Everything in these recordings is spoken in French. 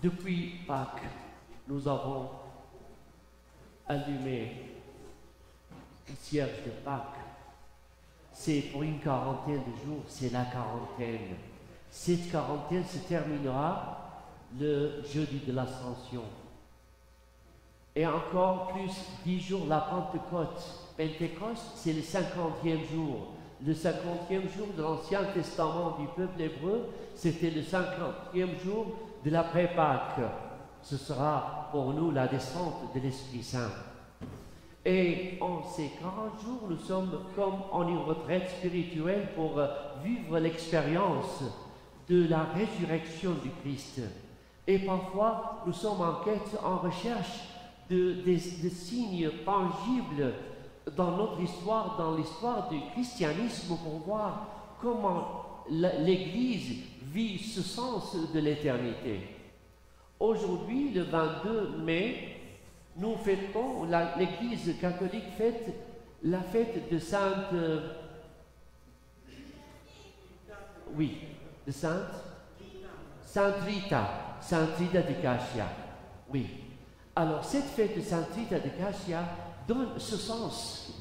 Depuis Pâques, nous avons allumé le cierge de Pâques. C'est pour une quarantaine de jours, c'est la quarantaine. Cette quarantaine se terminera le jeudi de l'Ascension. Et encore plus, 10 jours, la Pentecôte. Pentecôte, c'est le 50e jour. Le 50e jour de l'Ancien Testament du peuple hébreu, c'était le 50e jour de l'après-Pâques. Ce sera pour nous la descente de l'Esprit Saint. Et en ces 40 jours, nous sommes comme en une retraite spirituelle pour vivre l'expérience de la résurrection du Christ. Et parfois, nous sommes en quête, en recherche de signes tangibles dans notre histoire, dans l'histoire du christianisme, pour voir comment l'Église vit ce sens de l'éternité. Aujourd'hui, le 22 mai, nous fêtons, l'Église catholique fête la fête de Sainte... de Sainte Rita de Cascia. Oui. Alors, cette fête de Sainte Rita de Cascia donne ce sens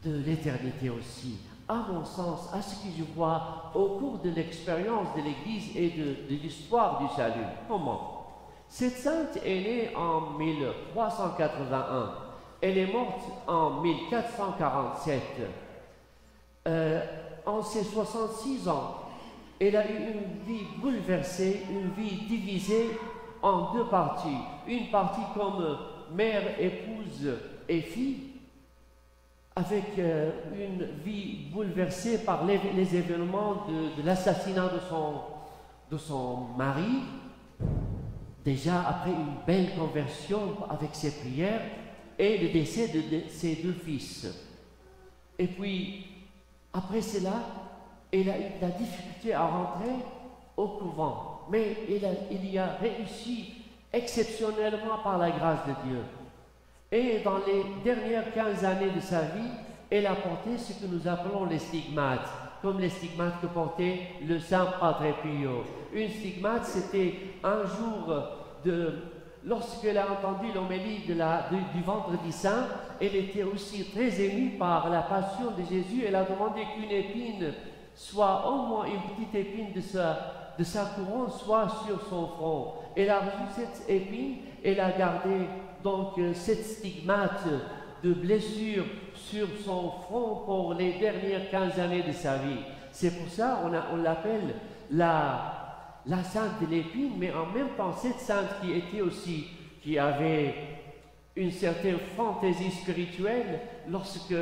de l'éternité aussi, à mon sens, à ce que je vois au cours de l'expérience de l'Église et de l'histoire du salut. Comment? Cette sainte est née en 1381. Elle est morte en 1447. En ses 66 ans, elle a eu une vie bouleversée, une vie divisée en deux parties. Une partie comme mère, épouse et fille, avec une vie bouleversée par les événements de l'assassinat de son mari. Déjà après une belle conversion avec ses prières et le décès de ses deux fils. Et puis, après cela, elle a eu de la difficulté à rentrer au couvent. Mais il y a réussi exceptionnellement par la grâce de Dieu. Et dans les dernières 15 années de sa vie, elle a porté ce que nous appelons les stigmates, comme les stigmates que portait le Saint Padre Pio. Une stigmate, c'était un jour lorsqu'elle a entendu l'homélie du Vendredi Saint, elle était aussi très émue par la passion de Jésus. Elle a demandé qu'une épine soit, au moins une petite épine de sa couronne, soit sur son front. Elle a reçu cette épine, elle a gardé donc cette stigmate de blessure sur son front pour les dernières 15 années de sa vie. C'est pour ça on l'appelle la sainte de l'épine, mais en même temps cette sainte qui avait une certaine fantaisie spirituelle, lorsque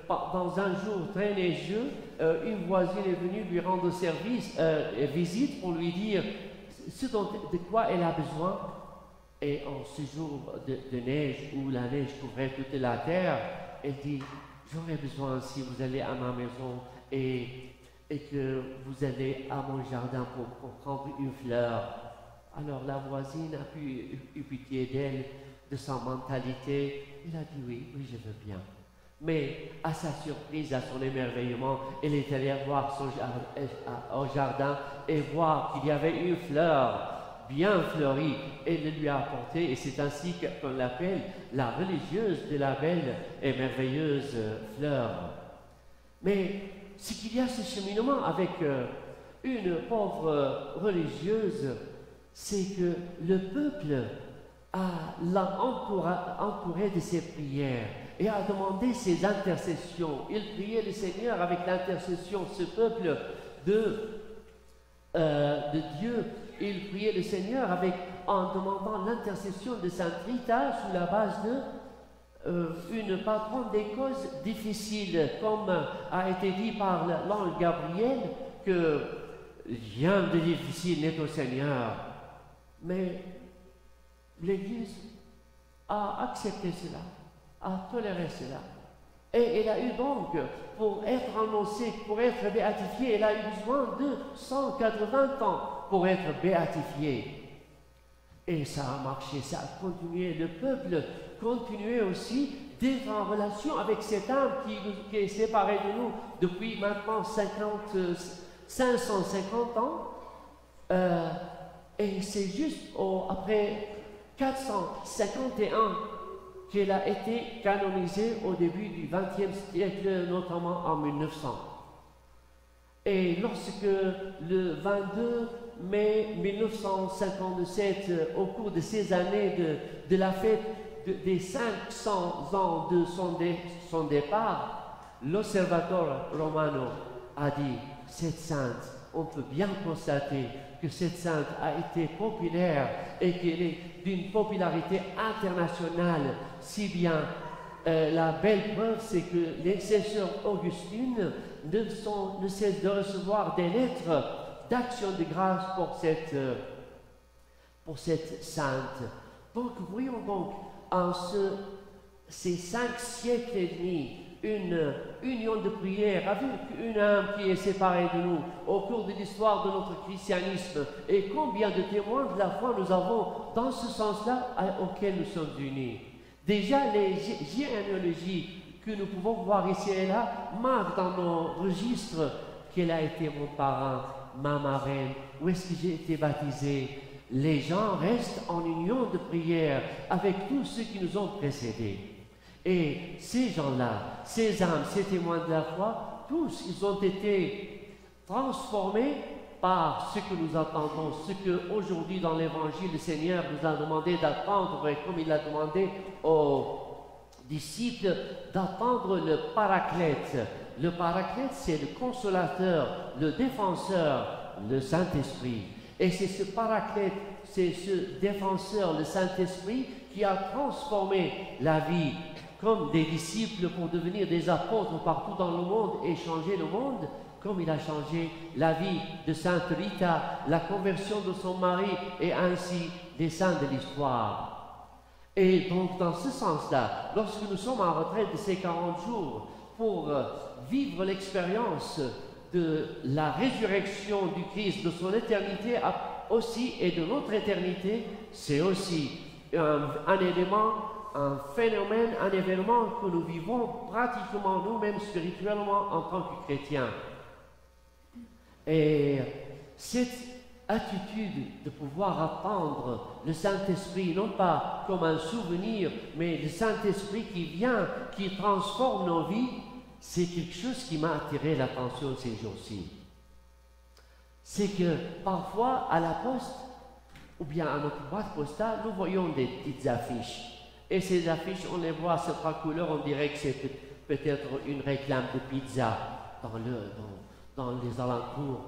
dans un jour très neigeux, une voisine est venue lui rendre visite pour lui dire de quoi elle a besoin. Et en ce jour de neige, où la neige couvrait toute la terre, elle dit: j'aurais besoin, si vous allez à ma maison et que vous allez à mon jardin pour prendre une fleur. Alors la voisine a eu pitié d'elle, de sa mentalité. Elle a dit oui, je veux bien. Mais à sa surprise, à son émerveillement, elle est allée voir au jardin et voir qu'il y avait une fleur bien fleurie. Elle le lui a apportée, et c'est ainsi qu'on l'appelle la religieuse de la belle et merveilleuse fleur. Mais ce qu'il y a ce cheminement avec une pauvre religieuse, c'est que le peuple l'a entouré de ses prières et a demandé ses intercessions. Il priait le Seigneur avec l'intercession, ce peuple de Dieu. Il priait le Seigneur en demandant l'intercession de Sainte Rita sous la base une patronne des causes difficiles, comme a été dit par l'ange Gabriel, que rien de difficile n'est au Seigneur. Mais l'Église a accepté cela, a toléré cela. Et elle a eu donc, pour être annoncée, pour être béatifiée, elle a eu besoin de 180 ans pour être béatifiée. Et ça a marché, ça a continué. Le peuple continuait aussi d'être en relation avec cette âme qui est séparée de nous depuis maintenant 550 ans. Et c'est juste après 451 qu'elle a été canonisée au début du XXe siècle, notamment en 1900. Et lorsque le 22 mai 1957, au cours de ces années de la fête des 500 ans de son départ, l'Osservatore Romano a dit, cette sainte, on peut bien constater que cette sainte a été populaire et qu'elle est d'une popularité internationale, si bien la belle preuve, c'est que les sœurs Augustines ne cessent de recevoir des lettres d'action de grâce pour cette sainte. Donc, voyons donc en ces 5 siècles et demi, une union de prière avec une âme qui est séparée de nous au cours de l'histoire de notre christianisme. Et combien de témoins de la foi nous avons dans ce sens-là auquel nous sommes unis. Déjà, les généalogies que nous pouvons voir ici et là marquent dans nos registres quel a été mon parent, ma marraine, où est-ce que j'ai été baptisé. Les gens restent en union de prière avec tous ceux qui nous ont précédés. Et ces gens-là, ces âmes, ces témoins de la foi, tous, ils ont été transformés par ce que nous attendons, ce que aujourd'hui dans l'Évangile, le Seigneur nous a demandé d'attendre, et comme il a demandé aux disciples d'attendre le Paraclète. Le Paraclète, c'est le consolateur, le défenseur, le Saint-Esprit. Et c'est ce Paraclète, c'est ce défenseur, le Saint-Esprit, qui a transformé la vie comme des disciples pour devenir des apôtres partout dans le monde et changer le monde, comme il a changé la vie de Sainte Rita, la conversion de son mari et ainsi des saints de l'histoire. Et donc dans ce sens-là, lorsque nous sommes en retraite de ces 40 jours pour vivre l'expérience de la résurrection du Christ, de son éternité aussi et de notre éternité, c'est aussi un élément, un phénomène, un événement que nous vivons pratiquement nous-mêmes spirituellement en tant que chrétiens. Et cette attitude de pouvoir attendre le Saint-Esprit, non pas comme un souvenir, mais le Saint-Esprit qui vient, qui transforme nos vies, c'est quelque chose qui m'a attiré l'attention ces jours-ci. C'est que parfois à la poste, ou bien à notre boîte postale, nous voyons des petites affiches. Et ces affiches, on les voit à ces 3 couleurs, on dirait que c'est peut-être une réclame de pizza dans les alentours.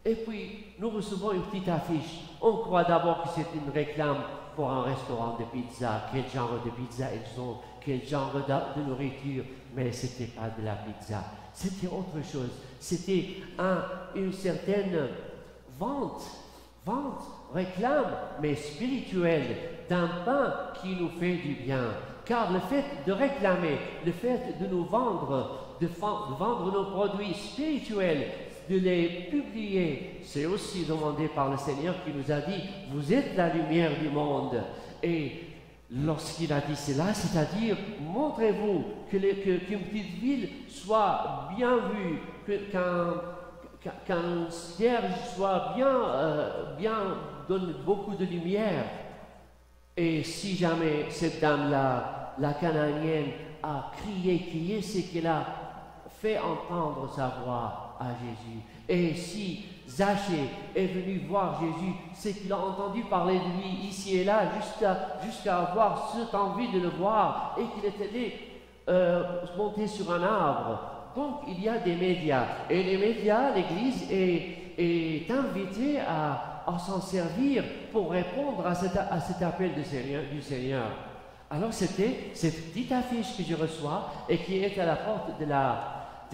Et puis, nous recevons une petite affiche. On croit d'abord que c'est une réclame pour un restaurant de pizza. Quel genre de pizza ils ont, quel genre de nourriture. Mais ce n'était pas de la pizza. C'était autre chose. C'était une certaine vente, réclame, mais spirituelle, d'un pain qui nous fait du bien. Car le fait de réclamer, le fait de nous vendre, de vendre nos produits spirituels, de les publier, c'est aussi demandé par le Seigneur qui nous a dit, vous êtes la lumière du monde. Et lorsqu'il a dit cela, c'est-à-dire, montrez-vous qu'une petite ville soit bien vue, qu'un cierge soit bien donne beaucoup de lumière. Et si jamais cette dame-là, la Canaanienne, a crié, c'est qu'elle a fait entendre sa voix à Jésus. Et si Zachée est venu voir Jésus, c'est qu'il a entendu parler de lui ici et là, jusqu'à avoir cette envie de le voir, et qu'il est allé monter sur un arbre. Donc il y a des médias, et les médias, l'Église est invitée à s'en servir pour répondre à cet appel du Seigneur. Alors c'était cette petite affiche que je reçois et qui est à la porte de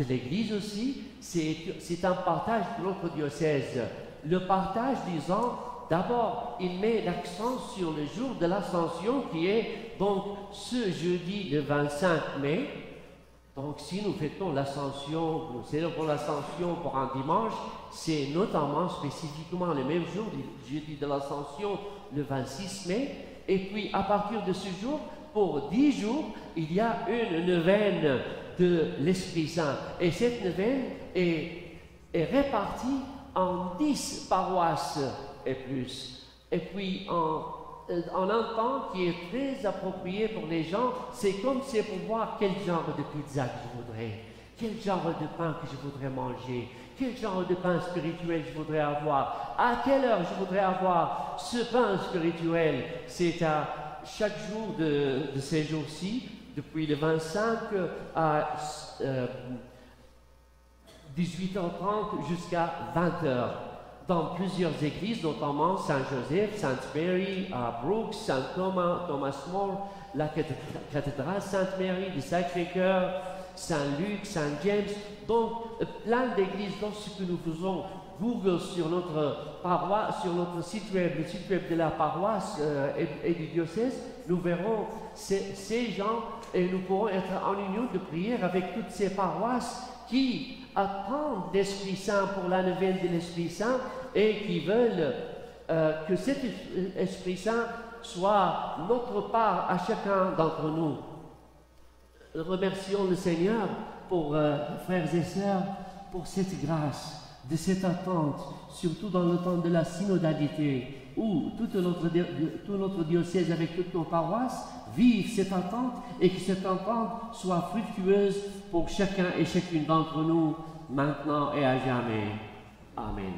l'Église aussi, c'est un partage de notre diocèse. Le partage disant, d'abord, il met l'accent sur le jour de l'Ascension qui est donc ce jeudi le 25 mai. Donc si nous fêtons l'Ascension, nous célébrons l'Ascension pour un dimanche, c'est notamment spécifiquement le même jour du jeudi de l'Ascension, le 26 mai. Et puis à partir de ce jour, pour 10 jours, il y a une neuvaine de l'Esprit Saint. Et cette neuvaine est répartie en 10 paroisses et plus. Et puis, en un temps qui est très approprié pour les gens, c'est comme c'est pour voir quel genre de pizza que je voudrais, quel genre de pain que je voudrais manger, quel genre de pain spirituel je voudrais avoir, à quelle heure je voudrais avoir ce pain spirituel. C'est à chaque jour de ces jours-ci, depuis le 25 à 18h30 jusqu'à 20h. Dans plusieurs églises, notamment Saint-Joseph, Sainte-Mary, à Brooks, Saint-Thomas, Thomas More, la cathédrale Sainte-Marie du Sacré-Cœur, Saint-Luc, Saint-James. Donc, plein d'églises. Dans ce que nous faisons, Google sur notre paroisse, sur notre site web, le site web de la paroisse et du diocèse, nous verrons ces gens et nous pourrons être en union de prière avec toutes ces paroisses qui attendent l'Esprit Saint pour la neuvaine de l'Esprit Saint et qui veulent que cet Esprit Saint soit notre part à chacun d'entre nous. Remercions le Seigneur pour frères et sœurs, pour cette grâce, de cette attente, surtout dans le temps de la synodalité, où tout notre diocèse avec toutes nos paroisses vivent cette attente et que cette attente soit fructueuse pour chacun et chacune d'entre nous, maintenant et à jamais. Amen.